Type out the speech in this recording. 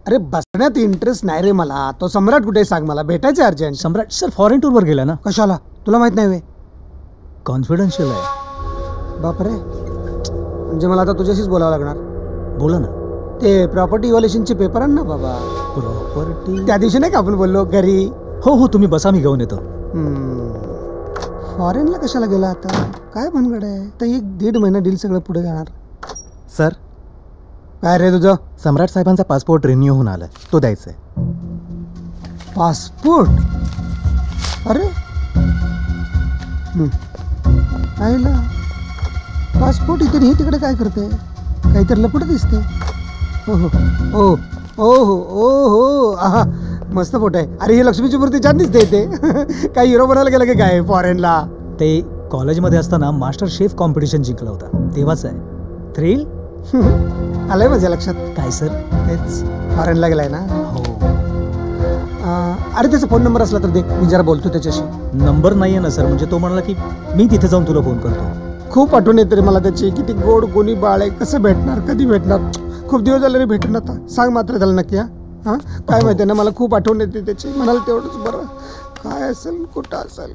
अरे बसण्यात इंटरेस्ट नाही रे मला. तो सम्राट कुठे सांग, मला भेटायचं अर्जंट. सम्राट सर फॉरेन टूरवर गेला ना. कशाला, तुला माहित नाही वे? कॉन्फिडन्शियल आहे. बापरे, म्हणजे मला आता तुझ्याशीच बोलावं लागणार. बोला ना. ते प्रॉपर्टी इव्हॅल्युएशनचे पेपर आण ना बाबा. प्रॉपर्टी त्या दिवशी नाही का आपण बोललो घरी? हो हो, तुम्ही बसा, मी घेऊन येतो. फॉरेनला कशाला गेला आता, काय भानगड आहे? तर 1-1.5 महिना डील सगळं पुढे जाणार. सर, काय रे तुझं? सम्राट साहेबांचा पासपोर्ट रिन्यू होऊन आलाय, तो द्यायचा आहे. पासपोर्ट? अरे आईला पासपोर्ट इथे हे तिकडे काय करते? काहीतरी लपट दिसते. ओ हो हो, आहा मस्त फोटो आहे. अरे ही लक्ष्मीची मूर्ती छान दिसते इथे. काय हिरो बनायला गेलं की काय फॉरेनला? ते कॉलेजमध्ये असताना मास्टर शेफ कॉम्पिटिशन जिंकला होता, तेव्हाच आहे. थ्रिल आलंय माझ्या लक्षात. काय सर? तेच फॉरेनला गेलाय ना. हो. अरे त्याचा फोन नंबर असला तर दे, मी जरा बोलतो त्याच्याशी. नंबर नाहीये ना सर, म्हणजे तो म्हणाला की मी तिथे जाऊन तुला फोन करतो. खूप आठवण येते रे मला त्याची. किती गोड कोणी बाळ आहे, कसं भेटणार, कधी भेटणार? खूप दिवस झाले रे भेटून. आता सांग मात्र त्याला नक्की. हां काय माहिती आहे ना, मला खूप आठवण येते त्याची. म्हणाल तेवढंच बरं. काय असेल, कुठं असेल.